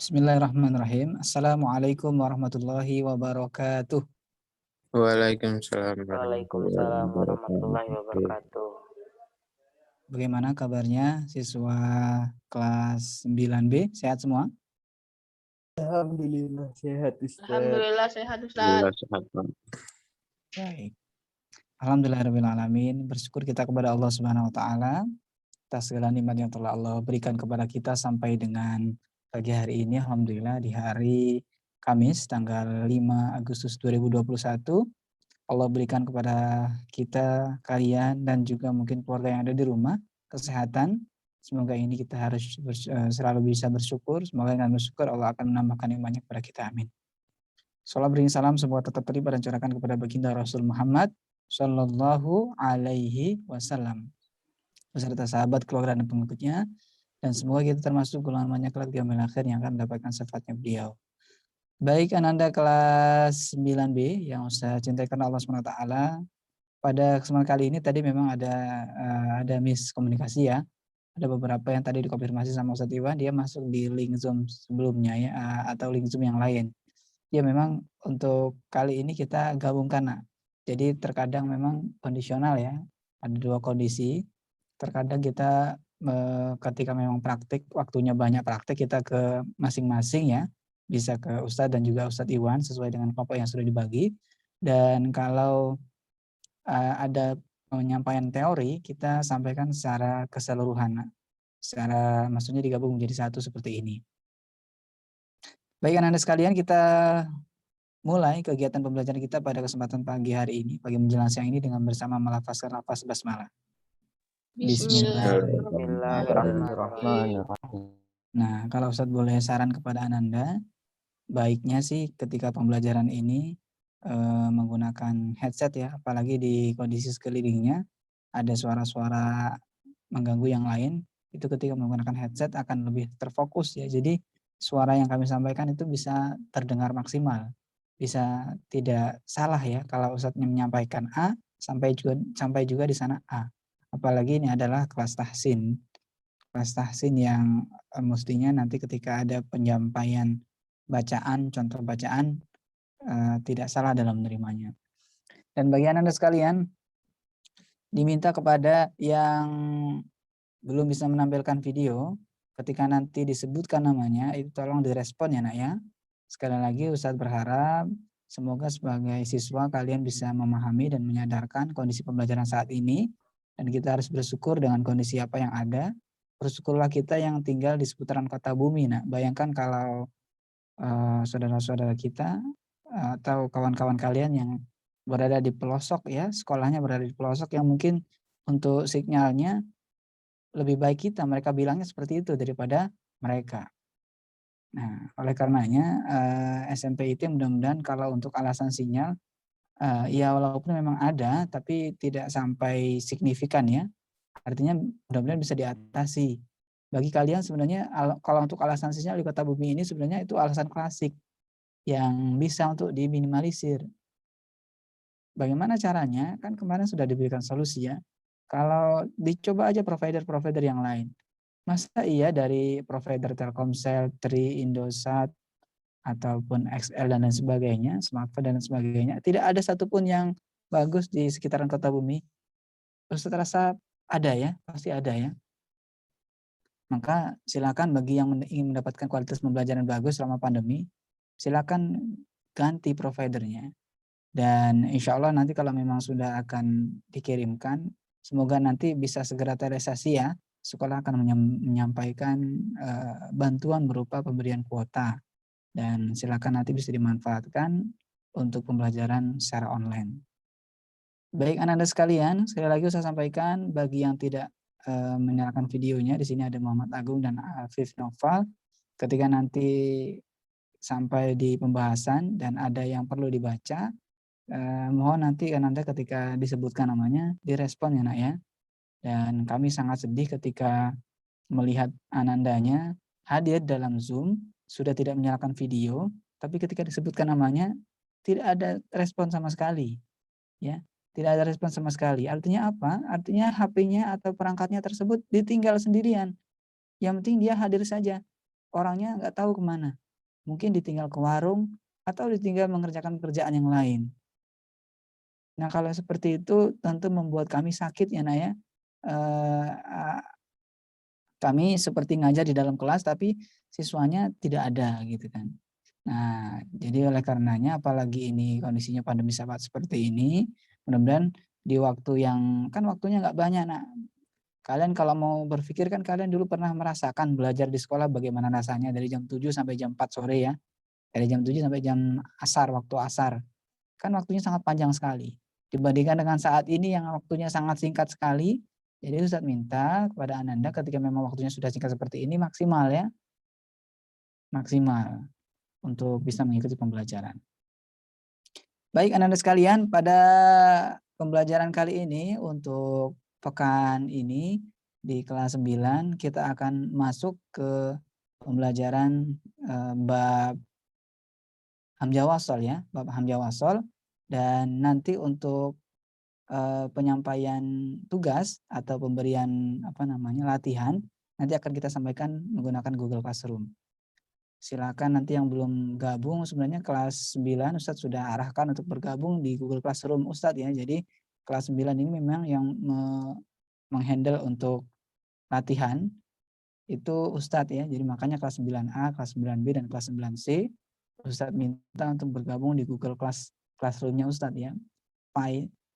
Bismillahirrahmanirrahim. Assalamualaikum warahmatullahi wabarakatuh. Waalaikumsalam warahmatullahi Waalaikumsalam warahmatullahi wabarakatuh. wabarakatuh. Bagaimana kabarnya siswa kelas 9B? Sehat semua? Alhamdulillah sehat Ustaz. Alhamdulillah sehat Ustaz. Alhamdulillah sehat, Pak. Baik. Alhamdulillahirrahmanirrahim. Bersyukur kita kepada Allah Subhanahu wa taala atas segala nikmat yang telah Allah berikan kepada kita sampai dengan pagi hari ini. Alhamdulillah di hari Kamis tanggal 5 Agustus 2021 Allah berikan kepada kita, kalian, dan juga mungkin keluarga yang ada di rumah kesehatan. Semoga ini kita harus selalu bisa bersyukur. Semoga dengan bersyukur Allah akan menambahkan yang banyak kepada kita. Amin. Salam beri salam semua tetap terlibat dan curahkan kepada baginda Rasul Muhammad Sallallahu Alaihi Wasallam beserta sahabat, keluarga, dan pengikutnya. Dan semoga kita termasuk golongan banyak kelak di yaumil akhir yang akan mendapatkan syafaatnya beliau. Baik, Ananda kelas 9B yang saya cintai karena Allah SWT. Pada kesempatan kali ini tadi memang ada miskomunikasi ya. Ada beberapa yang tadi dikonfirmasi sama Ustadz Iwan, dia masuk di link Zoom sebelumnya ya, atau link Zoom yang lain. Ya memang untuk kali ini kita gabungkan. Nah. Jadi terkadang memang kondisional ya. Ada dua kondisi. Terkadang kita ketika memang praktik, waktunya banyak praktik, kita ke masing-masing ya. Bisa ke Ustadz dan juga Ustadz Iwan sesuai dengan kelompok yang sudah dibagi. Dan kalau ada penyampaian teori, kita sampaikan secara keseluruhan. Secara maksudnya digabung menjadi satu seperti ini. Baik anak-anak sekalian, kita mulai kegiatan pembelajaran kita pada kesempatan pagi hari ini, pagi menjelang siang ini dengan bersama melafazkan lafaz basmalah. Bismillahirrahmanirrahim. Nah, kalau Ustadz boleh saran kepada Ananda, baiknya sih ketika pembelajaran ini menggunakan headset ya, apalagi di kondisi sekelilingnya ada suara-suara mengganggu yang lain, itu ketika menggunakan headset akan lebih terfokus ya. Jadi suara yang kami sampaikan itu bisa terdengar maksimal, bisa tidak salah ya kalau Ustadz menyampaikan A sampai juga di sana A. Apalagi ini adalah kelas tahsin yang mestinya nanti ketika ada penyampaian bacaan, contoh bacaan, tidak salah dalam menerimanya. Dan bagi Anda sekalian, diminta kepada yang belum bisa menampilkan video, ketika nanti disebutkan namanya, itu tolong direspon ya nak ya. Sekali lagi Ustadz berharap semoga sebagai siswa kalian bisa memahami dan menyadarkan kondisi pembelajaran saat ini, dan kita harus bersyukur dengan kondisi apa yang ada. Bersyukurlah kita yang tinggal di seputaran kota bumi. Nah, bayangkan kalau saudara-saudara kita atau kawan-kawan kalian yang berada di pelosok ya, sekolahnya berada di pelosok yang mungkin untuk sinyalnya lebih baik mereka bilangnya seperti itu daripada mereka. Nah, oleh karenanya SMP itu mudah-mudahan kalau untuk alasan sinyal, ya walaupun memang ada, tapi tidak sampai signifikan ya. Artinya mudah-mudahan bisa diatasi. Bagi kalian sebenarnya kalau untuk alasan sinyal di kota bumi ini sebenarnya itu alasan klasik yang bisa untuk diminimalisir. Bagaimana caranya? Kan kemarin sudah diberikan solusi ya. Kalau dicoba aja provider-provider yang lain. Masa iya dari provider Telkomsel, Tri, Indosat, ataupun XL dan lain sebagainya, Smartphone dan sebagainya, tidak ada satupun yang bagus di sekitaran kota bumi? Ustaz rasa ada ya, pasti ada ya. Maka silakan bagi yang ingin mendapatkan kualitas pembelajaran bagus selama pandemi, silakan ganti providernya. Dan insya Allah nanti kalau memang sudah akan dikirimkan, semoga nanti bisa segera terrealisasi ya. Sekolah akan menyampaikan bantuan berupa pemberian kuota. Dan silakan nanti bisa dimanfaatkan untuk pembelajaran secara online. Baik anak-anak sekalian, sekali lagi saya sampaikan bagi yang tidak menyalakan videonya, di sini ada Muhammad Agung dan Afif Noval. Ketika nanti sampai di pembahasan dan ada yang perlu dibaca, mohon nanti Ananda ketika disebutkan namanya direspon ya nak ya. Dan kami sangat sedih ketika melihat Anandanya hadir dalam Zoom, sudah tidak menyalakan video, tapi ketika disebutkan namanya tidak ada respon sama sekali. Ya, tidak ada respon sama sekali. Artinya apa? Artinya HP-nya atau perangkatnya tersebut ditinggal sendirian. Yang penting dia hadir saja. orangnya nggak tahu kemana. Mungkin ditinggal ke warung atau ditinggal mengerjakan pekerjaan yang lain. Nah, kalau seperti itu tentu membuat kami sakit ya, Nak, ya. Eee, Kami seperti ngajar di dalam kelas tapi siswanya tidak ada gitu kan. Nah, jadi oleh karenanya apalagi ini kondisinya pandemi saat seperti ini, mudah-mudahan di waktu yang kan waktunya nggak banyak, Nak. Kalian kalau mau berpikir kan kalian dulu pernah merasakan belajar di sekolah bagaimana rasanya dari jam 7 sampai jam 4 sore ya. Dari jam 7 sampai jam asar, waktu asar. Kan waktunya sangat panjang sekali. Dibandingkan dengan saat ini yang waktunya sangat singkat sekali, jadi Ustadz minta kepada Ananda ketika memang waktunya sudah singkat seperti ini maksimal ya, maksimal untuk bisa mengikuti pembelajaran. Baik Ananda sekalian, pada pembelajaran kali ini untuk pekan ini di kelas 9 kita akan masuk ke pembelajaran bab hamzah wasol ya, bab hamzah wasol, dan nanti untuk penyampaian tugas atau pemberian apa namanya latihan nanti akan kita sampaikan menggunakan Google Classroom. Silakan nanti yang belum gabung sebenarnya kelas 9 Ustadz sudah arahkan untuk bergabung di Google Classroom Ustadz ya. Jadi kelas 9 ini memang yang menghandle untuk latihan itu Ustadz ya. Jadi makanya kelas 9A, kelas 9B dan kelas 9C Ustadz minta untuk bergabung di Google Classroom-nya Ustadz ya.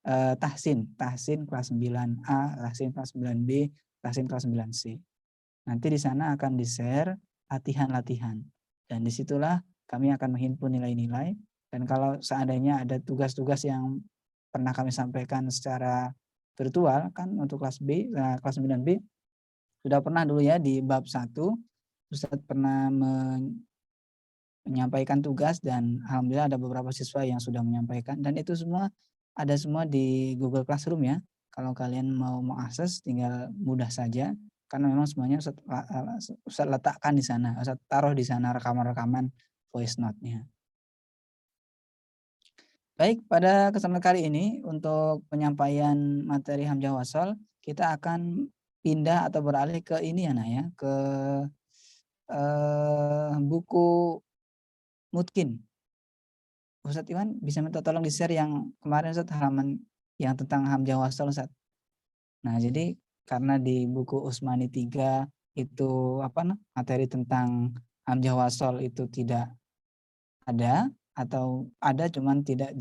Tahsin kelas 9A, Tahsin kelas 9B, Tahsin kelas 9C. Nanti di sana akan di-share latihan-latihan. Dan disitulah kami akan menghimpun nilai-nilai. Dan kalau seandainya ada tugas-tugas yang pernah kami sampaikan secara virtual kan untuk kelas B, kelas 9B sudah pernah dulu ya di bab 1 Ustadz pernah menyampaikan tugas dan alhamdulillah ada beberapa siswa yang sudah menyampaikan dan itu semua ada semua di Google Classroom ya. Kalau kalian mau mengakses tinggal mudah saja karena memang semuanya Ustadz letakkan di sana, Ustadz taruh di sana rekaman-rekaman voice note-nya. Baik, pada kesempatan kali ini untuk penyampaian materi hamzah wasol kita akan pindah atau beralih ke ini ya Nak ya, ke buku Mutkin. Ustadz Iwan bisa minta tolong di-share yang kemarin Ustadz halaman yang tentang hamzah wasol Ustadz. Nah, jadi karena di buku Usmani 3 itu materi tentang hamzah wasol itu tidak ada atau ada cuman tidak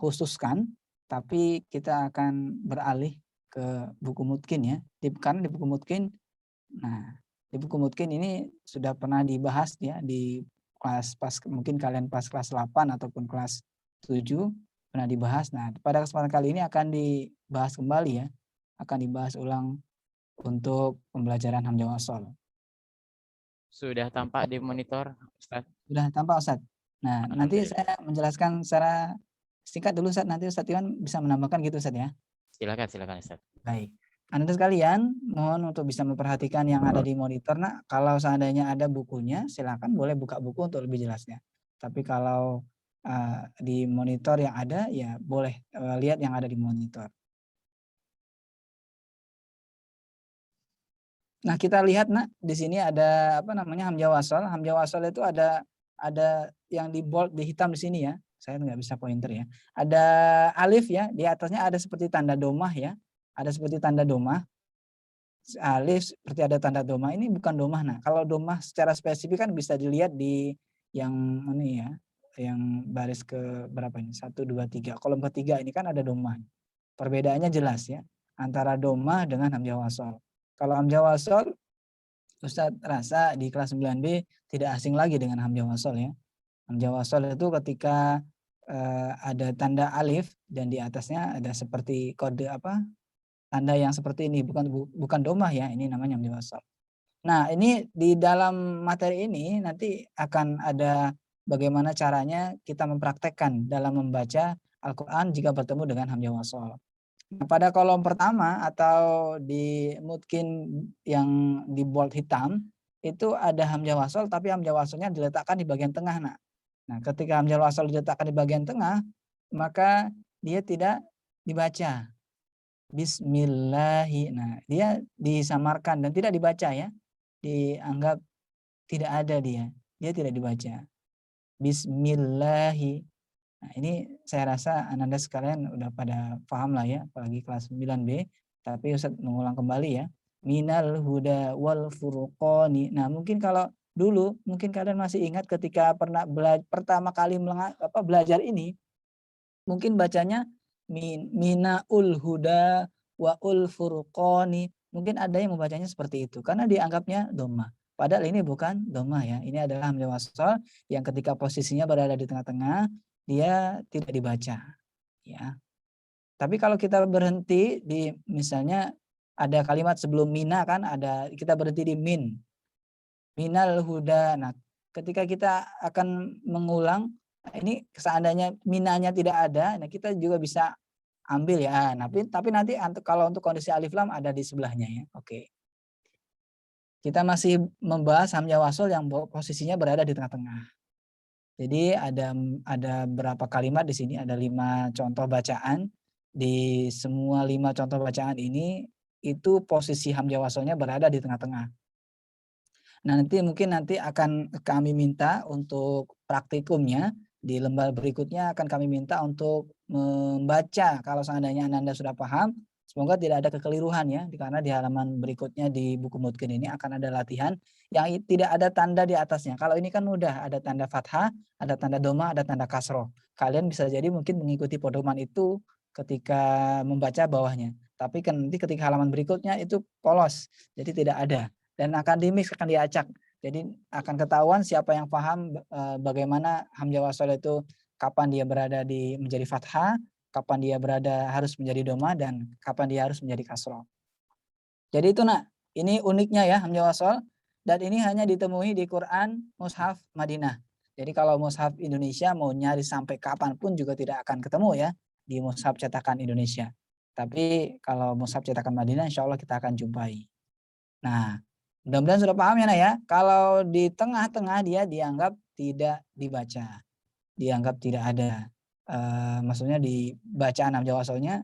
khususkan, tapi kita akan beralih ke buku Mutkin ya. Karena di buku Mutkin, nah di buku Mutkin ini sudah pernah dibahas ya di kelas mungkin kalian pas kelas 8 ataupun kelas 7 pernah dibahas. Nah, pada kesempatan kali ini akan dibahas kembali ya. Akan dibahas ulang untuk pembelajaran hamzah wasol. Sudah tampak di monitor, Ustaz? Sudah tampak, Ustaz. Nah, nanti saya menjelaskan secara singkat dulu, Ustaz. Nanti Ustaz Iwan bisa menambahkan gitu, Ustaz ya. Silakan, Ustaz. Baik. Anda sekalian, mohon untuk bisa memperhatikan yang ada di monitor. Nah, kalau seandainya ada bukunya, silakan boleh buka buku untuk lebih jelasnya. Tapi kalau di monitor yang ada, ya boleh lihat yang ada di monitor. Nah, kita lihat Nak, di sini ada hamzah wasol. Hamzah wasol itu ada yang di bold di hitam di sini ya. Saya nggak bisa pointer ya. Ada alif ya, di atasnya ada seperti tanda domah ya. Ada seperti tanda domah. Alif seperti ada tanda domah. Ini bukan domah. Nah, kalau domah secara spesifik kan bisa dilihat di yang ini ya, yang baris ke berapa ini? 1 2 3. Kolom ketiga ini kan ada domah. Perbedaannya jelas ya antara domah dengan hamzah wasol. Kalau hamzah wasol Ustadz rasa di kelas 9B tidak asing lagi dengan hamzah wasol ya. Hamzah wasol itu ketika ada tanda alif dan di atasnya ada seperti kode tanda yang seperti ini, bukan domah ya, ini namanya hamzah wasol. Nah, ini di dalam materi ini nanti akan ada bagaimana caranya kita mempraktekkan dalam membaca Al-Qur'an jika bertemu dengan hamzah wasol. Nah, pada kolom pertama atau di Mutkin yang di bold hitam itu ada hamzah wasol tapi hamzah wasolnya diletakkan di bagian tengah. Nah, ketika hamzah wasol diletakkan di bagian tengah, maka dia tidak dibaca. Bismillahi. Nah, dia disamarkan dan tidak dibaca ya. Dianggap tidak ada dia tidak dibaca. Bismillahi. Nah, ini saya rasa Ananda sekalian udah pada paham lah ya, apalagi kelas 9B. Tapi Ustadz mengulang kembali ya. Minal huda wal furqani. Nah, mungkin kalau dulu mungkin kalian masih ingat ketika pernah pertama kali belajar ini, mungkin bacanya minaul huda wa ul furqani. Mungkin ada yang membacanya seperti itu karena dianggapnya dhamma. Padahal ini bukan dhamma ya. Ini adalah hamzah wasal yang ketika posisinya berada di tengah-tengah dia tidak dibaca ya. Tapi kalau kita berhenti di misalnya ada kalimat sebelum mina kan ada kita berhenti di min. Minal huda. Nah, ketika kita akan mengulang ini seandainya minanya tidak ada, nah kita juga bisa ambil ya. Tapi nanti kalau untuk kondisi alif lam ada di sebelahnya ya. Oke. Kita masih membahas hamzah wasal yang posisinya berada di tengah-tengah. Jadi ada berapa kalimat di sini, ada 5 contoh bacaan. Di semua 5 contoh bacaan ini itu posisi hamzah wasalnya berada di tengah-tengah. Nah, nanti akan kami minta untuk praktikumnya di lembar berikutnya akan kami minta untuk membaca kalau seandainya Anda sudah paham. Semoga tidak ada kekeliruan ya, karena di halaman berikutnya di buku Mutqin ini akan ada latihan yang tidak ada tanda di atasnya. Kalau ini kan mudah, ada tanda fathah, ada tanda doma, ada tanda kasroh. Kalian bisa jadi mungkin mengikuti pedoman itu ketika membaca bawahnya. Tapi kan nanti ketika halaman berikutnya itu polos, jadi tidak ada. Dan akan dimix, akan diacak. Jadi akan ketahuan siapa yang paham bagaimana hamzah wasal itu kapan dia berada menjadi fathah, kapan dia berada harus menjadi doma, dan kapan dia harus menjadi kasroh. Jadi itu ini uniknya ya hamzah wasal, dan ini hanya ditemui di Quran Mushaf Madinah. Jadi kalau Mushaf Indonesia mau nyari sampai kapanpun juga tidak akan ketemu ya di Mushaf cetakan Indonesia. Tapi kalau Mushaf cetakan Madinah insya Allah kita akan jumpai. Nah, mudah-mudahan sudah paham ya ya. Kalau di tengah-tengah dia dianggap tidak dibaca, dianggap tidak ada. Maksudnya di bacaan hamzah wasalnya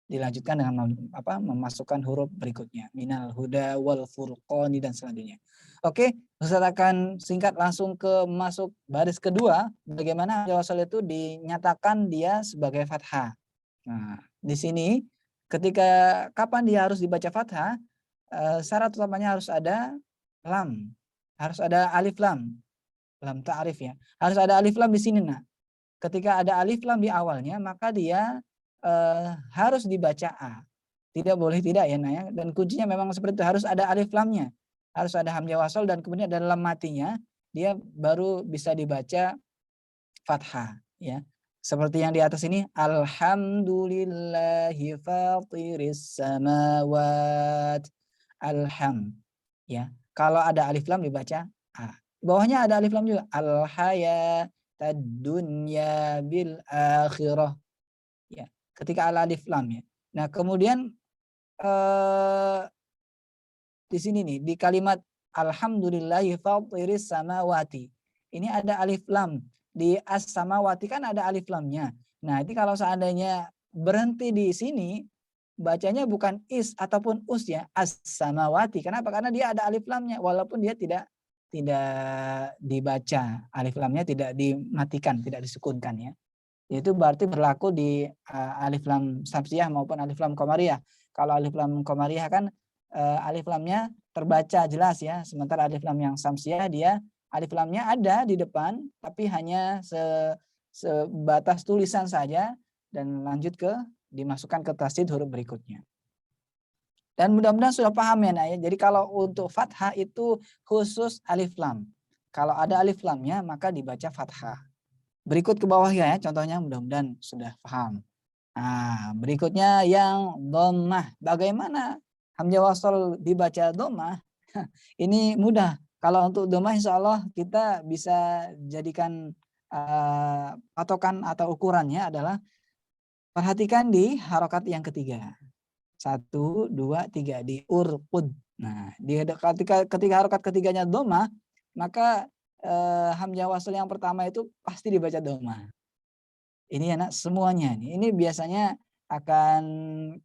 dilanjutkan dengan memasukkan huruf berikutnya, minal huda wal furqani dan selanjutnya. Oke, Ustaz akan singkat langsung masuk baris kedua, bagaimana hamzah wasal itu dinyatakan dia sebagai fathah. Nah, di sini ketika kapan dia harus dibaca fathah? Syarat utamanya harus ada lam, harus ada alif lam ta'rif ya, harus ada alif lam di sini. Nah, ketika ada alif lam di awalnya maka dia harus dibaca a, tidak boleh tidak ya. Nah ya, dan kuncinya memang seperti itu, harus ada alif lamnya, harus ada hamzah wasal dan kemudian ada lam matinya, dia baru bisa dibaca fathah ya. Seperti yang di atas ini, alhamdulillahi fatiris samawat. Alham ya. Kalau ada alif lam dibaca a. Bawahnya ada alif lam juga. Al hayatad dunya bil akhirah. Ya, ketika ada alif lam ya. Nah, kemudian di sini nih di kalimat alhamdulillahi fatiris samawati. Ini ada alif lam. Di as-samawati kan ada alif lamnya. Nah, itu kalau seandainya berhenti di sini bacanya bukan is ataupun us ya, as-samawati. Kenapa? Karena dia ada alif lamnya walaupun dia tidak dibaca. Alif lamnya tidak dimatikan, tidak disukunkan ya. Itu berarti berlaku di alif lam samsiyah maupun alif lam qamariyah. Kalau alif lam qamariyah kan alif lamnya terbaca jelas ya, sementara alif lam yang samsiyah dia alif lamnya ada di depan tapi hanya sebatas tulisan saja dan lanjut dimasukkan ke tasdid huruf berikutnya. Dan mudah-mudahan sudah paham ya Nak ya. Jadi kalau untuk fathah itu khusus alif lam. Kalau ada alif lamnya maka dibaca fathah. Berikut ke bawah ya contohnya, mudah-mudahan sudah paham. Nah, berikutnya yang dhammah. Bagaimana hamzah wasal dibaca dhammah? Ini mudah. Kalau untuk dhammah insya Allah kita bisa jadikan patokan atau ukurannya adalah perhatikan di harokat yang ketiga. 1, 2, 3 di urqud. Nah, ketika harokat ketiganya dhammah, maka hamzah wasal yang pertama itu pasti dibaca dhammah. Ini anak semuanya. Ini biasanya akan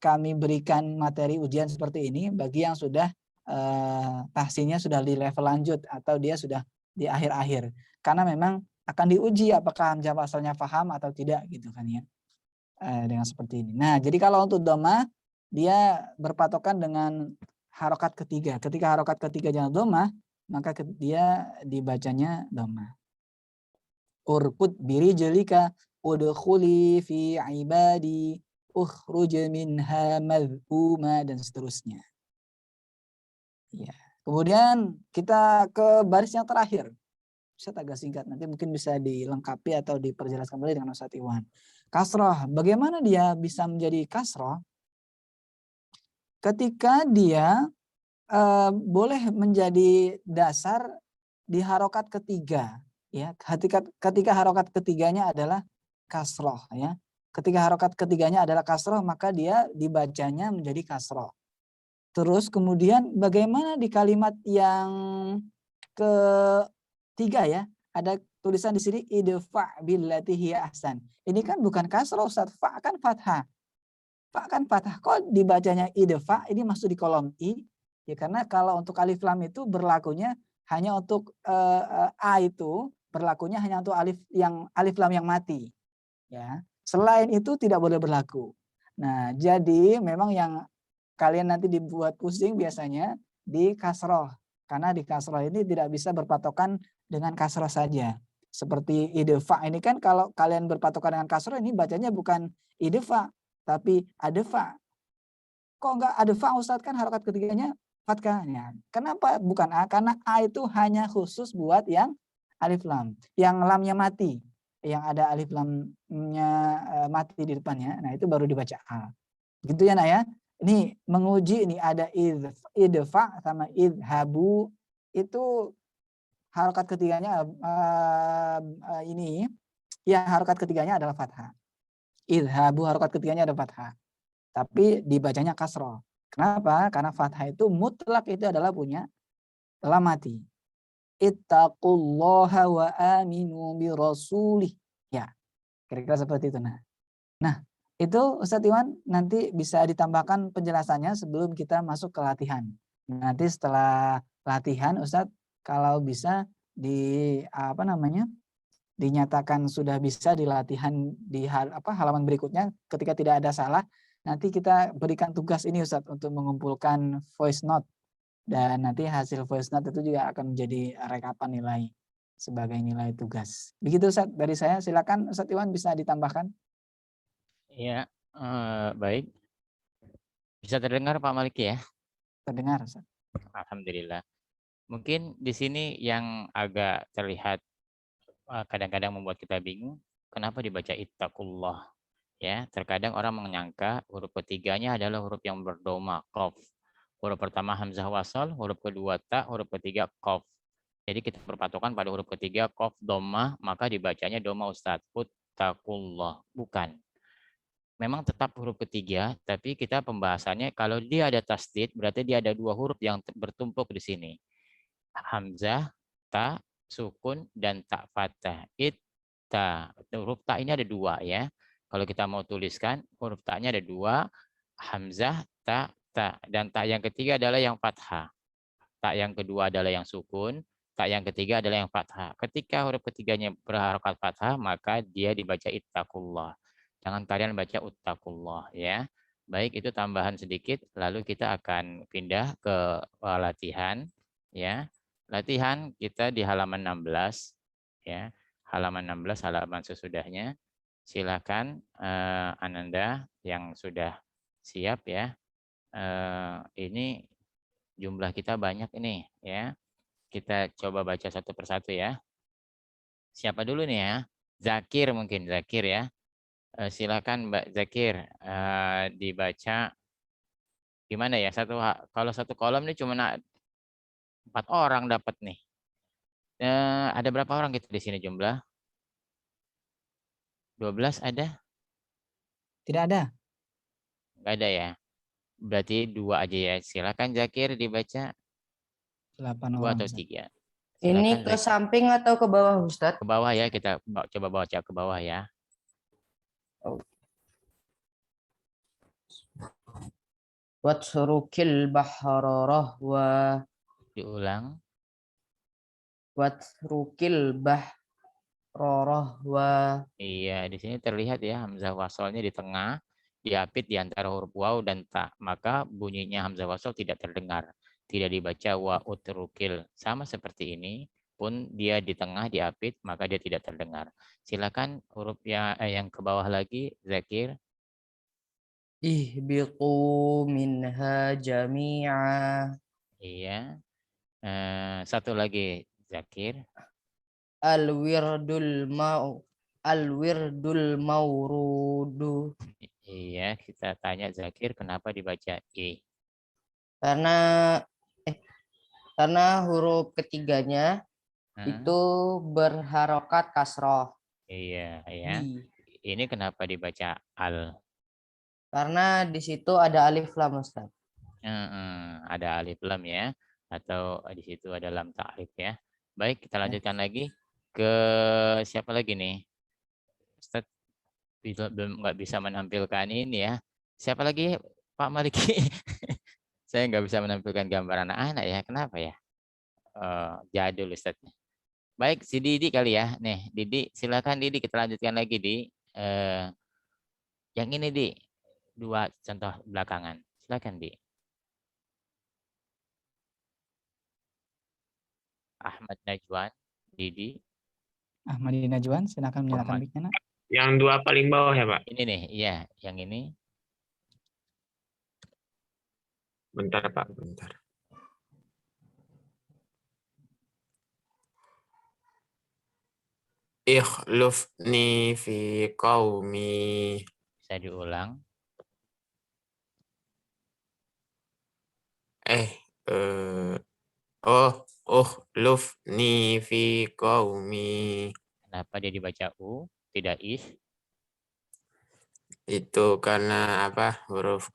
kami berikan materi ujian seperti ini bagi yang sudah tahsinnya sudah di level lanjut atau dia sudah di akhir-akhir. Karena memang akan diuji apakah hamzah wasalnya paham atau tidak gitu kan ya. Dengan seperti ini. Nah, jadi kalau untuk dhamma dia berpatokan dengan harokat ketiga. Ketika harokat ketiganya dhamma, maka dia dibacanya dhamma. Urkud birijlika udkhuli fi ibadi ukhruj minha madhuma dan seterusnya. Ya. Kemudian kita ke baris yang terakhir. Saya agak singkat, nanti mungkin bisa dilengkapi atau diperjelas kembali dengan Ustaz Iwan. Kasroh, bagaimana dia bisa menjadi kasroh? Ketika dia boleh menjadi dasar di harokat ketiga, ya. Ketika harokat ketiganya adalah kasroh, ya. Ketika harokat ketiganya adalah kasroh, maka dia dibacanya menjadi kasroh. Terus kemudian bagaimana di kalimat yang ketiga ya, ada tulisan di sini idfa billati hiya ahsan. Ini kan bukan kasroh Ustaz, fa kan fathah. Fa kan fathah. Kok dibacanya idfa ini masuk di kolom i? Ya karena kalau untuk alif lam itu berlakunya hanya untuk a itu berlakunya hanya untuk alif lam yang mati. Ya. Selain itu tidak boleh berlaku. Nah, jadi memang yang kalian nanti dibuat pusing biasanya di kasroh. Karena di kasroh ini tidak bisa berpatokan dengan kasroh saja. Seperti idfa ini kan kalau kalian berpatokan dengan kasroh ini bacanya bukan idfa, tapi adfa. Kok enggak adfa Ustadz, kan harokat ketiganya fathah. Ya. Kenapa bukan a? Karena a itu hanya khusus buat yang alif lam. Yang lamnya mati. Yang ada alif lamnya mati di depannya. Nah itu baru dibaca a. Gitu ya nak ya. Ini menguji ini ada idfa sama idhabu itu harokat ketiganya ini ya harokat ketiganya adalah fathah. Idhabu harokat ketiganya adalah fathah. Tapi dibacanya kasroh. Kenapa? Karena fathah itu mutlak itu adalah punya lam mati. Ittaqullaha wa aminu bi rasulih. Ya, kira-kira seperti itu. Nah, itu Ustadz Iwan nanti bisa ditambahkan penjelasannya sebelum kita masuk ke latihan. Nanti setelah latihan Ustadz kalau bisa dinyatakan sudah bisa di latihan di halaman berikutnya ketika tidak ada salah, nanti kita berikan tugas ini Ustadz untuk mengumpulkan voice note dan nanti hasil voice note itu juga akan menjadi rekapan nilai sebagai nilai tugas. Begitu Ustadz dari saya, silakan Ustadz Iwan bisa ditambahkan. Ya, baik. Bisa terdengar Pak Maliki ya? Terdengar, Ustaz. Alhamdulillah. Mungkin di sini yang agak terlihat kadang-kadang membuat kita bingung, kenapa dibaca ittaqullah? Ya, terkadang orang menyangka huruf ketiganya adalah huruf yang berdoma, qaf. Huruf pertama hamzah wasal, huruf kedua ta, huruf ketiga qaf. Jadi kita berpatokan pada huruf ketiga qaf doma, maka dibacanya doma Ustaz. Ittaqullah. Bukan. Memang tetap huruf ketiga, tapi kita pembahasannya kalau dia ada tasdid, berarti dia ada dua huruf yang bertumpuk di sini. Hamzah, ta, sukun, dan ta fathah. Itta. Huruf ta ini ada dua ya. Kalau kita mau tuliskan, huruf ta-nya ada dua. Hamzah, ta, ta. Dan ta yang ketiga adalah yang fathah. Ta yang kedua adalah yang sukun. Ta yang ketiga adalah yang fathah. Ketika huruf ketiganya berharokat fathah, maka dia dibaca ittaqullah. Jangan kalian baca uttaqullah ya. Baik, itu tambahan sedikit. Lalu kita akan pindah ke latihan ya. Latihan kita di halaman 16 ya. Halaman 16 halaman sesudahnya. Silakan Ananda yang sudah siap ya. Ini jumlah kita banyak ini ya. Kita coba baca satu persatu ya. Siapa dulu nih ya? Zakir mungkin, Zakir ya. Silakan Mbak Zakir dibaca gimana ya, kalau satu kolom ini cuma 4 orang dapat nih. Ada berapa orang gitu di sini jumlah? 12 ada? Tidak ada. Enggak ada ya. Berarti 2 aja ya. Silakan Zakir dibaca. 8 2 orang. atau 3. Ini ke samping atau ke bawah Ustadz? Ke bawah ya, kita coba baca ke bawah ya. Watrukil bahra rahwa. Diulang. Watrukil bahra rahwa. Iya, di sini terlihat ya hamzah wasalnya di tengah, diapit di antara huruf waw dan ta. Maka bunyinya hamzah wasal tidak terdengar. Tidak dibaca wa utrukil. Sama seperti ini pun dia di tengah diapit maka dia tidak terdengar. Silakan huruf yang ke bawah lagi, Zakir. Ihbiqu minha jami'a. Iya. Satu lagi, Zakir. Al-wirdul maurudu. Iya, kita tanya Zakir kenapa dibaca I. Karena huruf ketiganya itu berharokat kasroh. Iya, ya. Di. Ini kenapa dibaca al? Karena di situ ada alif lam, Ustaz. Ada alif lam ya, atau di situ ada lam ta'rif ya. Baik, kita lanjutkan lagi ke siapa lagi nih? Ustaz belum nggak bisa menampilkan ini ya. Siapa lagi, Pak Maliki? Saya nggak bisa menampilkan gambar anak-anak ya. Kenapa ya? Jadul Ustaz. Baik, si Didi kali ya. Nih, Didi, silakan Didi, kita lanjutkan lagi di yang ini Di. Dua contoh belakangan. Silakan Di. Ahmad Najwan, Didi. Ahmad Najwan, silakan menyalakan Ahmad. mic-nya, Nak. Yang dua paling bawah ya, Pak? Ini nih, iya, yang ini. Bentar, Pak, bentar. Ikhlufni fi qaumi. Bisa diulang. Ukhlufni fi qaumi. Kenapa dia dibaca U, tidak is? Itu karena apa? Huruf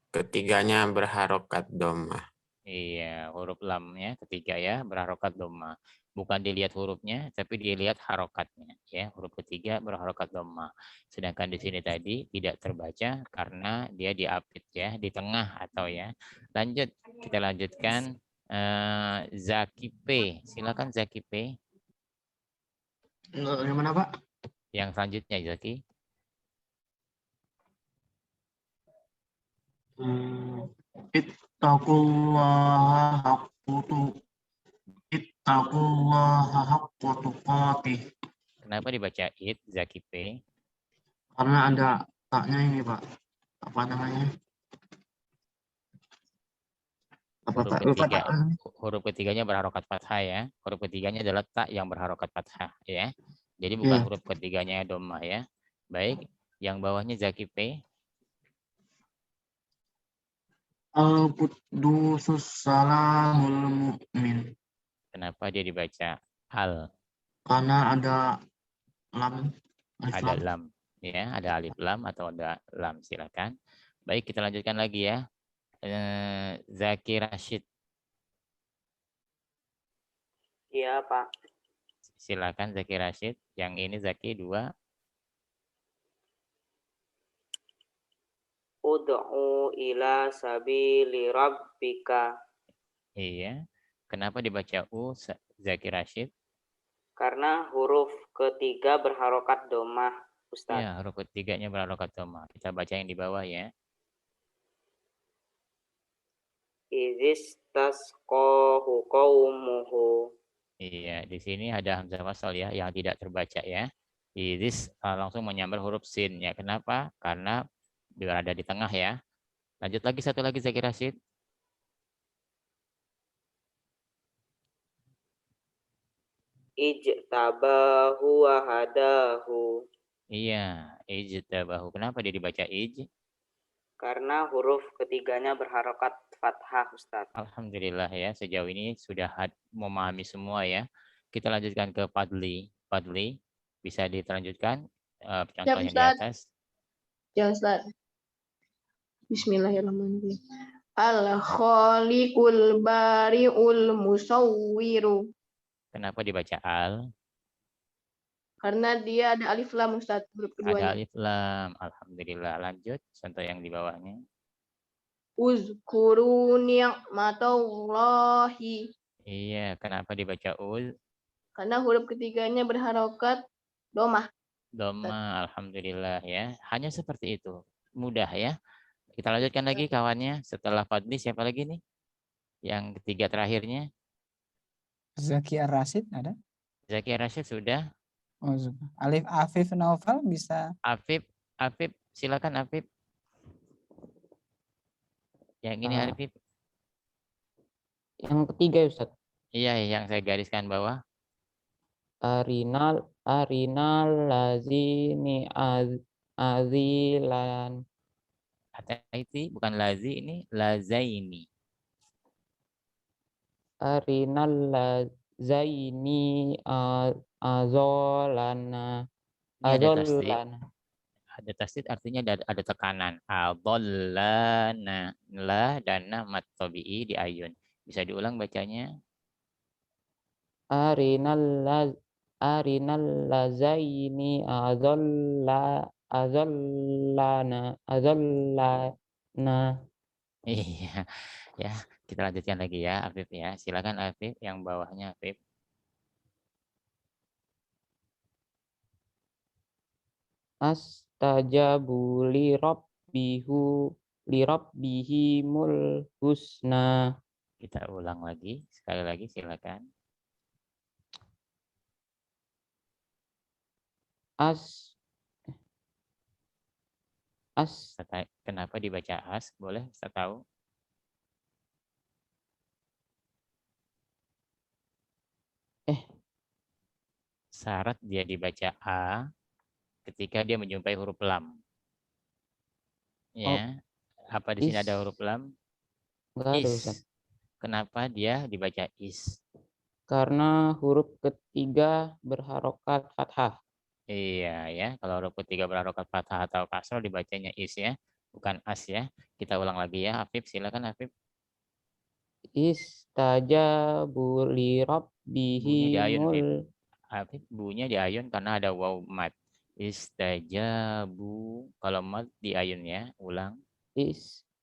ketiganya berharokat dhammah. Iya, huruf lamnya ketiga ya, berharokat dhamma. Bukan dilihat hurufnya, tapi dilihat harokatnya. Ya, huruf ketiga berharokat dhamma. Sedangkan di sini tadi tidak terbaca karena dia diapit ya, di tengah atau ya. Lanjut, kita lanjutkan. Zaki P. Silakan Zaki P. Yang mana, Pak? Yang selanjutnya Zaki. Ittaqullaha haqqa tuqatih. Kenapa dibaca it Zaki P? Karena ada taknya ini, Pak. Apa namanya? Apa, Huruf Pak? Lupa, ketiga. Pak. Huruf ketiganya berharokat fathah ya. Huruf ketiganya adalah tak yang berharokat fathah ya. Jadi bukan huruf ketiganya dhammah ya. Baik, yang bawahnya Zaki P. Al-Qudusus Salamul Mu'min. Kenapa dia dibaca al? Karena ada lam. Ada lam ya, ada alif lam atau ada lam, silakan. Baik, kita lanjutkan lagi ya. Zaki Rashid. Iya, Pak. Silakan Zaki Rashid. Yang ini Zaki 2. Ud'u ila sabili rabbika. Iya. Kenapa dibaca U Zaki Rashid? Karena huruf ketiga berharokat dhammah, Ustaz. Iya, huruf ketiganya berharokat dhammah. Kita baca yang di bawah ya. Izis tasqahu qaumuhu. Iya, di sini ada hamzah wasal ya yang tidak terbaca ya. Izis langsung menyambar huruf sin ya. Kenapa? Karena berada di tengah ya. Lanjut lagi satu lagi Zaki Rashid. Ijtabahu wa hadahu. Iya, ijtabahu. Kenapa dia dibaca ij? Karena huruf ketiganya berharokat fathah, Ustaz. Alhamdulillah ya, sejauh ini sudah memahami semua ya. Kita lanjutkan ke Padli. Padli, bisa diterlanjutkan contoh yang di atas. Ya, Ustaz. Bismillahirrahmanirrahim. Al-Khaliqul Bari'ul Musawwiru. Kenapa dibaca al? Karena dia ada alif lam, Ustaz, huruf Ada keduanya. alif lam. Alhamdulillah. Lanjut contoh yang di bawahnya. Uzkuru ni'matallahi. Iya, kenapa dibaca uz? Karena huruf ketiganya berharokat domah. Doma, alhamdulillah ya. Hanya seperti itu. Mudah ya. Kita lanjutkan lagi kawannya. Setelah Fadli siapa lagi nih? Yang ketiga terakhirnya. Zaki Ar-Rasyid ada? Zaki Rashid sudah. Oh, Alif Afif Naufal bisa. Afif, silakan Afif. Yang ini Ah. Afif. Yang ketiga Ustaz. Iya, yang saya gariskan bawah. Arinal lazini azilan. Hati-hati, bukan lazi, ini lazaini. Arinal lazaini azolana. Ini ada tasdid. Azolana. Ada tasdid artinya ada tekanan. Adallana, la dan na mat tabi'i di ayun. Bisa diulang bacanya. Arinal lazaini azollana. Iya, ya. Kita lanjutkan lagi ya, Afif ya. Silakan Afif, yang bawahnya Afif. Astajabu lirabbihimul husna. Kita ulang lagi, sekali lagi silakan. Kenapa dibaca as? Boleh saya tahu? Syarat dia dibaca a ketika dia menjumpai huruf lam. Ya. Apa di sini ada huruf lam? Enggak ada Ustaz. Kenapa dia dibaca is? Karena huruf ketiga berharokat fathah. Iya ya, kalau huruf ketiga berharokat fathah atau kasroh dibacanya is ya, bukan as ya. Kita ulang lagi ya, Afif, silakan Afif. Istajabu lirabbihimul. Afif, bunyinya di ayun karena ada waw mat. Istajabu, kalau mat di ayun ya, ulang.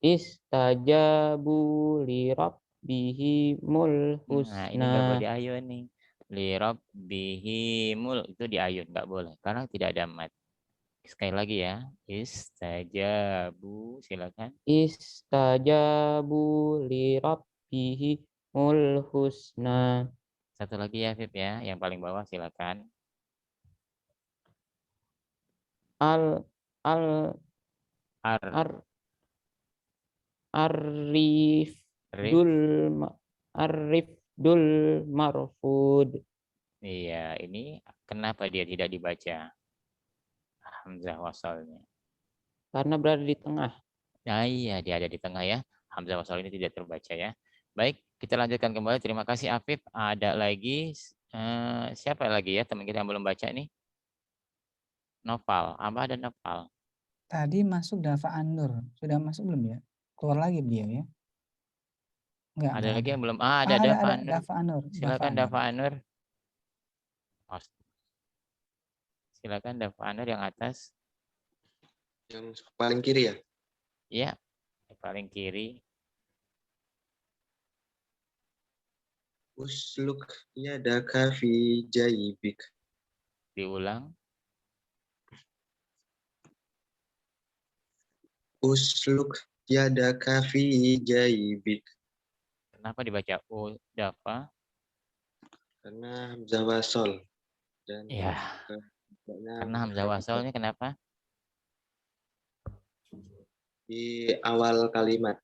Istajabu lirabbihimul Nah, ini nggak boleh husna. di ayun nih. Lirabbihimul itu di ayun, nggak boleh karena tidak ada mat. Sekali lagi ya, istajabu, silakan. Istajabu lirabbihimul husna. Satu lagi ya, Fib ya, yang paling bawah silakan. Arifdul marfud. Iya, ini kenapa dia tidak dibaca hamzah wasalnya? Karena berada di tengah. Nah iya, dia ada di tengah ya. Hamzah wasal ini tidak terbaca ya. Baik, kita lanjutkan kembali. Terima kasih Afif. Ada lagi, siapa lagi ya teman kita yang belum baca nih? Noval, apa ada Noval? Tadi masuk Dafa Anur. Sudah masuk belum ya? Keluar lagi beliau ya? Enggak, Ada lagi yang belum? Ada ada Dafa Anur. Dafa Anur. Silakan Dafa Anur. Silakan Dafa Anur yang atas. Yang paling kiri ya? Iya, yang paling kiri. Usluk yadaka fi jaybik. Diulang. Usluk yadaka fi jaybik. Kenapa dibaca u Dafa? Karena hamzah wasol. Dan ya. Karena hamzah wasolnya kenapa? Di awal kalimat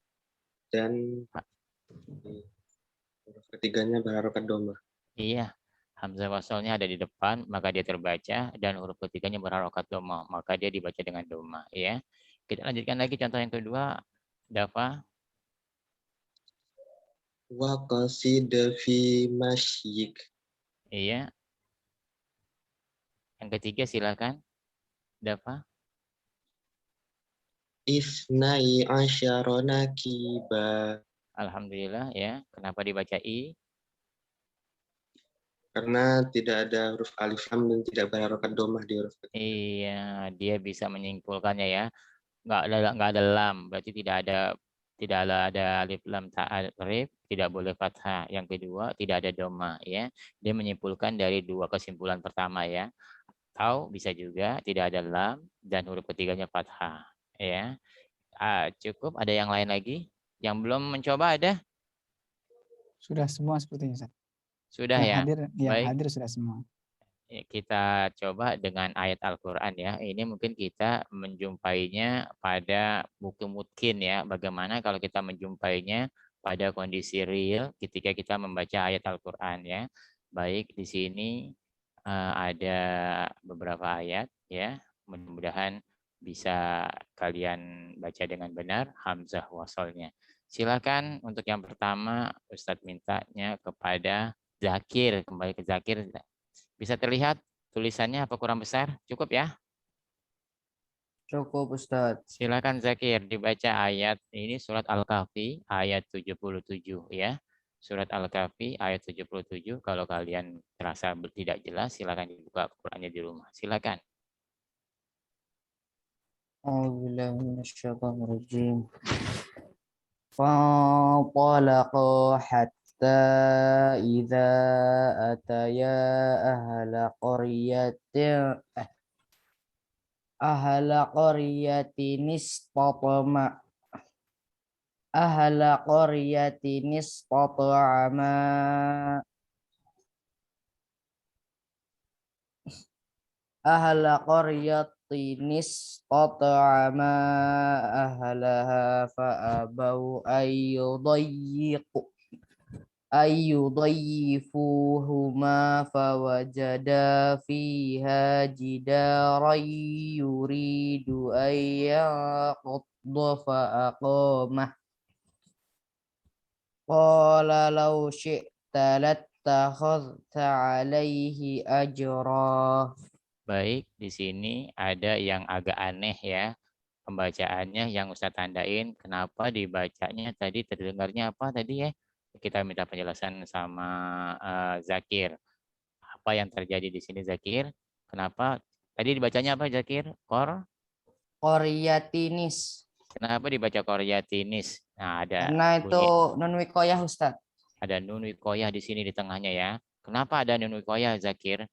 dan huruf ketiganya berharokat doma. Iya, hamzah wasolnya ada di depan, maka dia terbaca, dan huruf ketiganya berharokat doma, maka dia dibaca dengan doma. Ya, kita lanjutkan lagi contoh yang kedua, Dafa. Wa qasida fi masyik. Iya. Yang ketiga silakan, Dafa. Isnai asyarona kiba. Alhamdulillah ya. Kenapa dibaca i? Karena tidak ada huruf alif lam dan tidak berharokat domah di huruf ketiga. Iya, dia bisa menyimpulkannya ya. Nggak ada lam, berarti tidak tidak ada alif lam ta'rif, tidak boleh fathah. Yang kedua, tidak ada dhamma ya. Dia menyimpulkan dari dua kesimpulan pertama ya. Atau bisa juga tidak ada lam dan huruf ketiganya fathah ya. Cukup, ada yang lain lagi? Yang belum mencoba ada? Sudah semua sepertinya, Ustaz. Sudah ya. Yang Baik. hadir sudah semua. Kita coba dengan ayat Al-Quran ya. Ini mungkin kita menjumpainya pada buku mungkin ya. Bagaimana kalau kita menjumpainya pada kondisi real ketika kita membaca ayat Al-Quran ya. Baik, di sini ada beberapa ayat ya. Mudah-mudahan bisa kalian baca dengan benar hamzah wasolnya. Silakan untuk yang pertama Ustadz mintanya kepada Zakir, kembali ke Zakir. Bisa terlihat tulisannya apa kurang besar? Cukup ya? Cukup Ustadz. Silakan Zakir dibaca ayat ini surat Al-Kahfi ayat 77 ya. Surat Al-Kahfi ayat 77. Kalau kalian terasa tidak jelas silakan dibuka Qurannya di rumah. Silakan. A'udzubillahiminasyaitonirrajim. Fanṭalaqa hatta idza ataya ahla qaryatin istata'ama ahla qaryatin istata'ama ahlaha fa'abau ayyudayyifuhuma fawajada fiha jidaran yuridu ayyaqudda fa'aqamah qala law syi'ta lattakhadhta alaihi ajra. Baik, di sini ada yang agak aneh ya. Pembacaannya yang Ustaz tandain, kenapa dibacanya tadi terdengarnya apa tadi ya? Kita minta penjelasan sama Zakir. Apa yang terjadi di sini Zakir? Kenapa tadi dibacanya apa Zakir? Qaryatinis. Kenapa dibaca Qaryatinis? Nah, ada Karena itu bunyi, nun wikoyah Ustaz. ada nun wikoyah di sini di tengahnya ya. Kenapa ada nun wikoyah Zakir?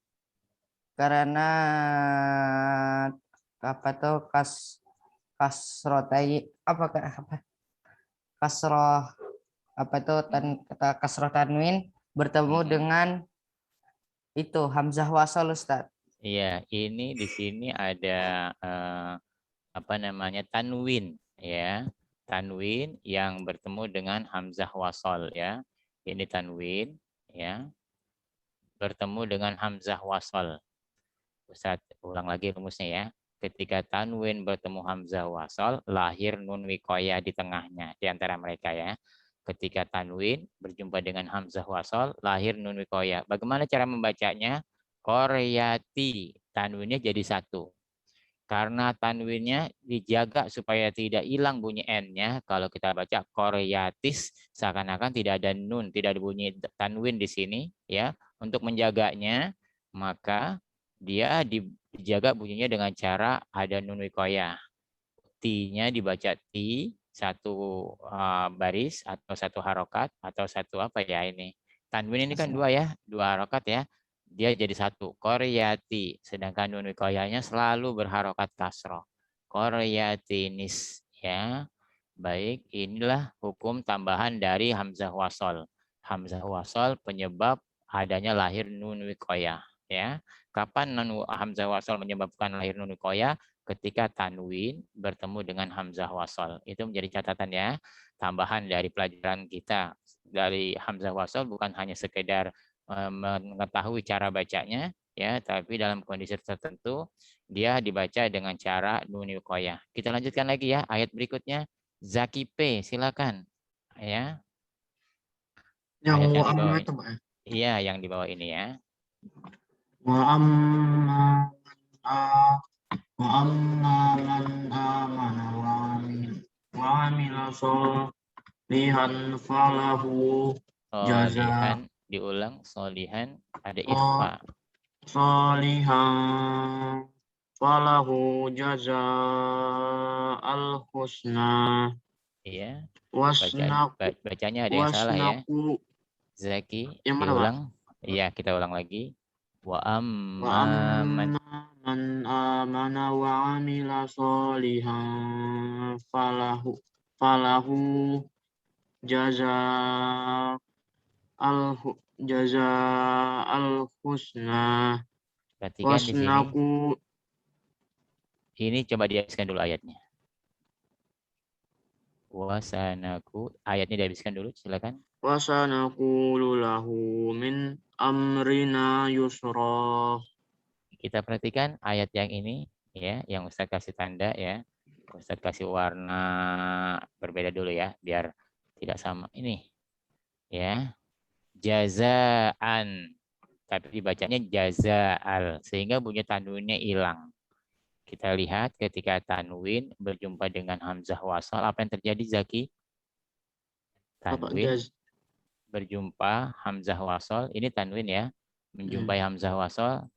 Karena apa tuh kasroh apa tuh kata kasroh tanwin bertemu dengan itu hamzah wasal Ustaz. Iya, ini di sini ada apa namanya tanwin ya. Tanwin yang bertemu dengan hamzah wasal ya. Ini tanwin ya. Bertemu dengan hamzah wasal. Ustaz ulang lagi rumusnya ya. Ketika tanwin bertemu hamzah wasal, lahir nun wikoyah di tengahnya di antara mereka ya. Ketika tanwin berjumpa dengan hamzah wasal, lahir nun wikoyah. Bagaimana cara membacanya? Qaryati, tanwinnya jadi satu. Karena tanwinnya dijaga supaya tidak hilang bunyi n-nya. Kalau kita baca Qaryatis, seakan-akan tidak ada nun, tidak ada bunyi tanwin di sini ya. Untuk menjaganya, maka dia dijaga bunyinya dengan cara ada nun wikoyah. T-nya dibaca T, satu baris atau satu harokat atau satu apa ya ini. Tanwin ini kan dua ya, dua harokat ya. Dia jadi satu, Qaryati. Sedangkan nun wikoyahnya selalu berharokat kasroh. Qaryatinis ya. Baik, inilah hukum tambahan dari hamzah wasol. Hamzah wasol penyebab adanya lahir nun wikoyah ya. Kapan hamzah wasol menyebabkan lahir nun wikoyah? Ketika tanwin bertemu dengan hamzah wasol. Itu menjadi catatan ya. Tambahan dari pelajaran kita dari hamzah wasol bukan hanya sekedar mengetahui cara bacanya ya, tapi dalam kondisi tertentu dia dibaca dengan cara nun wikoyah. Kita lanjutkan lagi ya ayat berikutnya. Zaki P, silakan ya. Yang Ayat wa amma ini. itu Pak. Iya, yang di bawah ini ya. Wa amma man amana wa amila sholihan falahu Solihan, diulang solihan ada ikhfa. Sholihan falahu jaza al husna. Iya. Wasnaku Bacanya ada yang salah ya. wasnaku Zaki, yang mana, Pak? diulang. Iya, kita ulang lagi. Wa Wa amma man amma man amana wa amila sholihan falahu jaza jaza al husna perhatikan di sini. wasnaku. Ini coba dihabiskan dulu ayatnya. Wasanaku, ayatnya dihabiskan dulu, silakan. Wasanaqulu lahu min amrina yusra. Kita perhatikan ayat yang ini ya, yang Ustadz kasih tanda ya. Ustadz kasih warna berbeda dulu ya, biar tidak sama. Ini ya, jazaan, tapi dibacanya jazaal, sehingga bunyi tanwinnya hilang. Kita lihat ketika tanwin berjumpa dengan hamzah wasal, apa yang terjadi Zaki? Tanwin berjumpa hamzah wasal, ini tanwin ya, menjumpai hamzah wasal,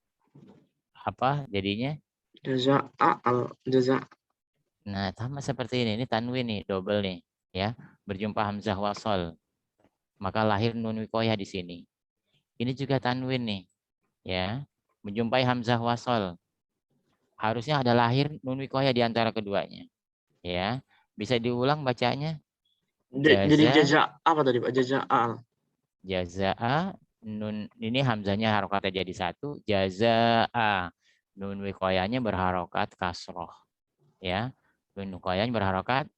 apa jadinya? Jaza. Nah, sama seperti ini tanwin nih, double nih, ya, berjumpa hamzah wasal, maka lahir nun wikoyah di sini. Ini juga tanwin nih, ya, menjumpai hamzah wasal, harusnya ada lahir nun wikoyah di antara keduanya, ya. Bisa diulang bacanya? Jadi jaza apa tadi Pak? Jaza'a. Jaza'a, nun ini hamzahnya harokatnya jadi satu, jaza'a, nun wikoyahnya berharokat kasroh, ya, nun wikoyahnya berharokat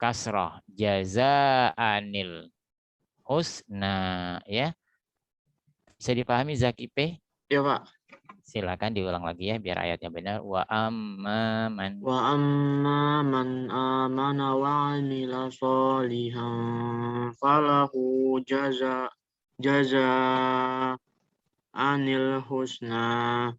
kasroh, jaza'anil husna, ya. Bisa dipahami Zaki P? Ya Pak. Silakan diulang lagi ya biar ayatnya benar. Wa amma man Amana wa amila sholihan falahu jaza anil husna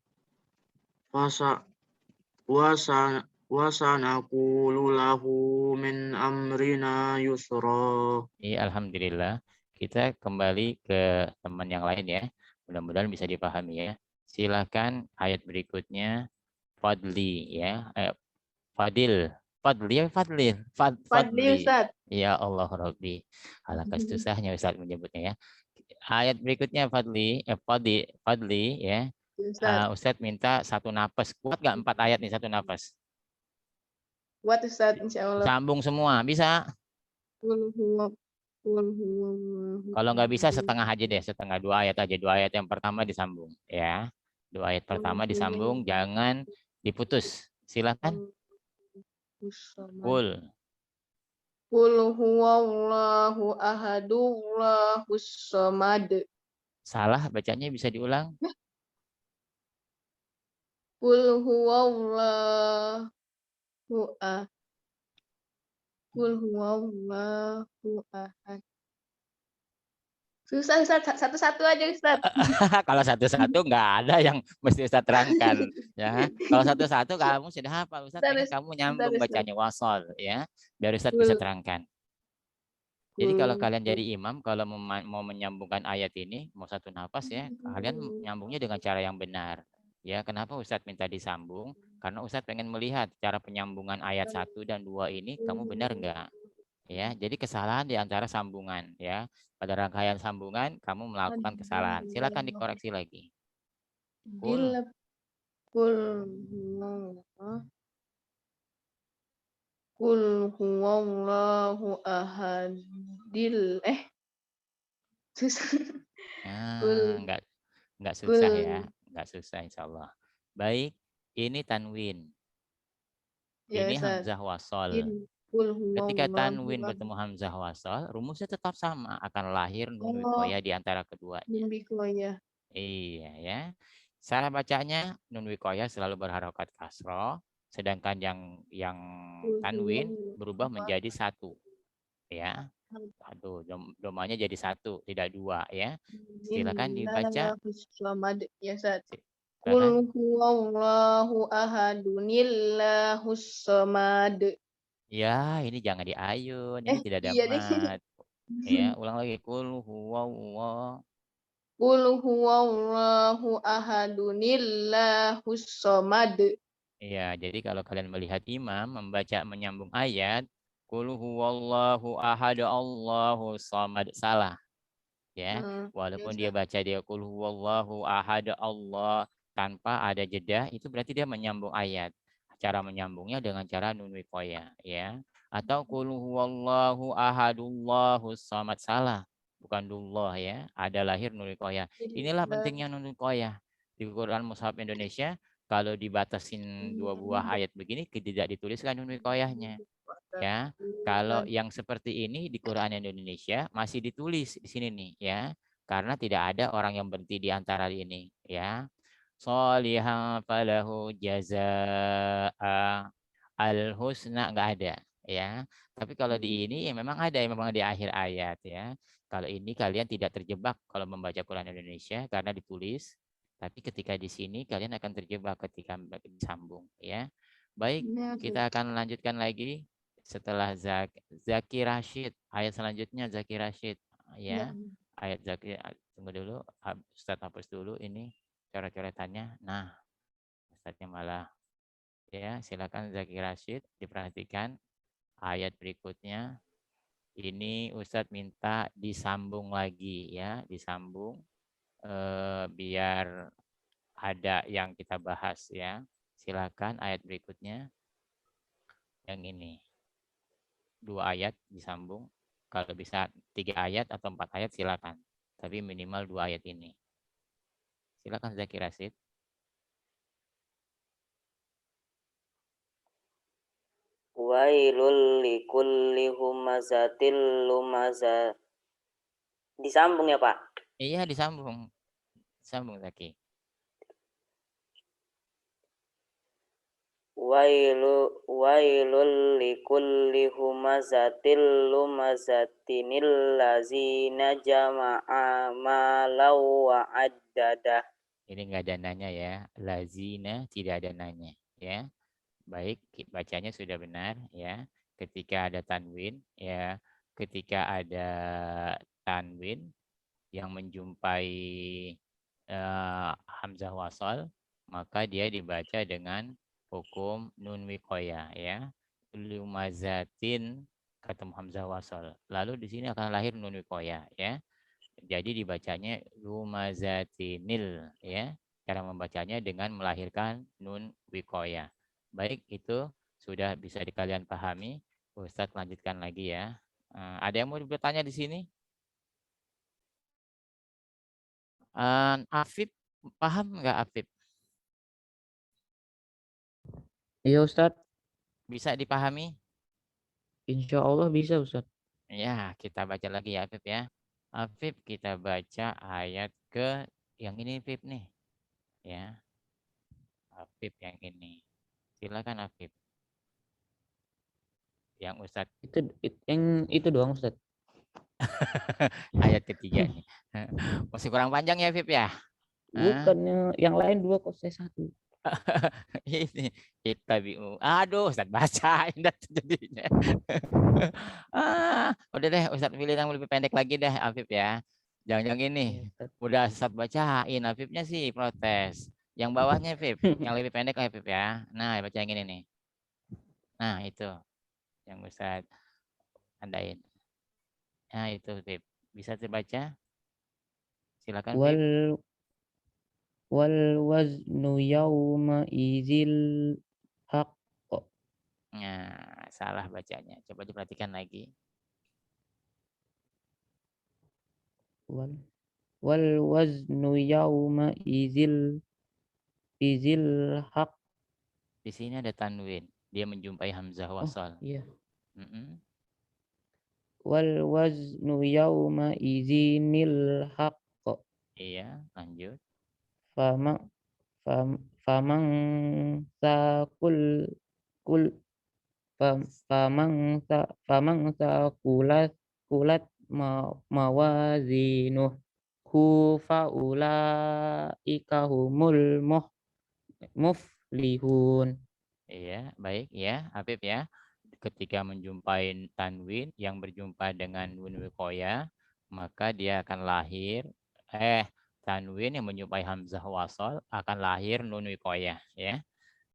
wasanaqulu lahu min amrina yusra. Alhamdulillah. Kita kembali ke teman yang lain ya. Mudah-mudahan bisa dipahami ya. Silakan ayat berikutnya. Fadli ya. Fadil. Fadli ya Fadli. Fadli Ustaz. Ya Allah Rabbi. Alangkah susahnya Ustaz menyebutnya ya. Ayat berikutnya Fadli. Fadli ya. Ustaz minta satu nafas. Kuat nggak 4 ayat nih satu nafas? Kuat Ustaz, insya Allah. Sambung semua. Bisa? Kalau nggak bisa setengah aja deh, setengah 2 ayat aja. 2 ayat yang pertama disambung, ya. 2 ayat pertama disambung, jangan diputus. Silakan. Kul. Qul huwallahu ahadullahu samad. Salah bacanya, bisa diulang. Qul huwallahu ahad. Qul huwallahu ahad. Susah Ustaz, satu-satu aja Ustaz. Kalau satu-satu nggak ada yang mesti Ustaz terangkan, ya. Kalau satu-satu kamu sudah hafal, Ustaz pengen kamu nyambung bacanya wasol, ya, biar Ustaz bisa terangkan. Jadi kalau kalian jadi imam, kalau mau menyambungkan ayat ini, mau satu nafas ya, kalian nyambungnya dengan cara yang benar. Ya, kenapa Ustadz minta disambung? Karena Ustadz pengen melihat cara penyambungan ayat 1 dan 2 ini, kamu benar enggak? Ya, jadi kesalahan di antara sambungan ya. Pada rangkaian sambungan kamu melakukan kesalahan. Silakan dikoreksi lagi. Qul huwallahu ahadil susah. Enggak susah ya. Enggak susah insyaallah. Baik, ini tanwin. Ya, ini hamzah wasol. Ketika tanwin bertemu hamzah wasol, rumusnya tetap sama, akan lahir nun wikoyah di antara keduanya. Nun wikoyah. Iya ya. Cara bacanya nun wikoyah selalu berharokat kasroh, sedangkan yang tanwin berubah menjadi satu. Ya. Aduh, domanya jadi satu, tidak dua ya. Silakan dibaca. Ya, Ustaz. Qul huwallahu ahadunillahus samad. Ya, ini jangan diayun, ini tidak ada mat. Ya, ulang lagi. Qul huwallahu ahadunillahus samad. Iya, jadi kalau kalian melihat imam membaca menyambung ayat, Qul huwallahu ahad Allahu samad. Salah. Ya, walaupun dia baca dia qul huwallahu ahad Allah tanpa ada jeda, itu berarti dia menyambung ayat. Cara menyambungnya dengan cara nun wiqayah, ya. Atau qul huwallahu ahadullahu samad. Salah. Bukan dullah, ya. Ada lahir nun wiqayah. Inilah pentingnya nun wiqayah. Di Quran Mushaf Indonesia, kalau dibatasin 2 buah ayat begini, tidak dituliskan nun wiqayahnya. Ya, kalau yang seperti ini di Quran Indonesia masih ditulis di sini nih, ya. Karena tidak ada orang yang berhenti di antara ini, ya. Sholihan falahu jazaa al-husna, nggak ada, ya. Tapi kalau di ini ya memang ada, memang di akhir ayat, ya. Kalau ini kalian tidak terjebak kalau membaca Quran Indonesia karena ditulis, tapi ketika di sini kalian akan terjebak ketika disambung, ya. Baik, kita akan lanjutkan lagi setelah Zaki Rashid. Ayat selanjutnya Zaki Rashid, ya. Ayat Zaki, tunggu dulu, Ustadz hapus dulu ini coret-coretannya. Nah, Ustadznya malah, ya. Silakan Zaki Rashid, diperhatikan ayat berikutnya. Ini Ustadz minta disambung lagi, ya, disambung biar ada yang kita bahas, ya. Silakan ayat berikutnya yang ini. 2 ayat disambung. Kalau bisa 3 ayat atau 4 ayat silakan. Tapi minimal 2 ayat ini. Silakan Zaki Rashid. Wailul likulli humazatil lumazah. Disambung ya, Pak? Iya, disambung. Sambung Zaki. Wailul likulli humazatil lumazatinil lazina jama'a malau wa addadah. Ini enggak ada nanya, ya. Lazina tidak ada nanya, ya. Baik, bacanya sudah benar, ya. Ketika ada tanwin, ya. Ketika ada tanwin yang menjumpai hamzah wasal, maka dia dibaca dengan hukum nun wiqayah, ya. Lumazatin ketemu hamzah wasal. Lalu di sini akan lahir nun wiqayah, ya. Jadi dibacanya lumazatinil, ya. Cara membacanya dengan melahirkan nun wiqayah. Baik, itu sudah bisa kalian pahami. Ustadz lanjutkan lagi, ya. Ada yang mau bertanya di sini? Afif, paham nggak Afif? Iya Ustadz, Bisa dipahami? insya Allah bisa Ustadz. Ya, kita baca lagi ya Afif, ya. Afif, kita baca ayat ke yang ini Afif nih. Ya. Afif yang ini. Silakan Afif. Yang Ustadz. Itu doang Ustadz. Ayat ketiga nih. Masih kurang panjang ya Afif, ya? Bukannya yang lain 2 kok saya 1. Ini kita bingung. Aduh, Ustadz bacain dah jadinya. Udah deh, Ustadz pilih yang lebih pendek lagi deh, Afif, ya. Jangan ini. Udah Ustadz bacain, Afifnya sih protes. Yang bawahnya, Afif, yang lebih pendek, Afif, ya. Nah, baca yang ini nih. Nah, itu yang Ustadz tandain. Nah, itu, Afif. Bisa terbaca? Silakan, Afif. Wal waznu yawma idzil haqq. Nah, salah bacanya. Coba diperhatikan lagi. Wal waznu yawma idzil haqq. Di sini ada tanwin. Dia menjumpai hamzah wasal. Iya. Wal waznu yawma idzinil haqq. Iya, lanjut. Famang kulat mawazinuhu faulaika humul muflihun. Iya, baik ya, Habib, ya. Ketika menjumpai tanwin yang berjumpa dengan nun wiqayah, maka dia akan lahir tanwin yang menjumpai hamzah wasal akan lahir nun wiqayah, ya.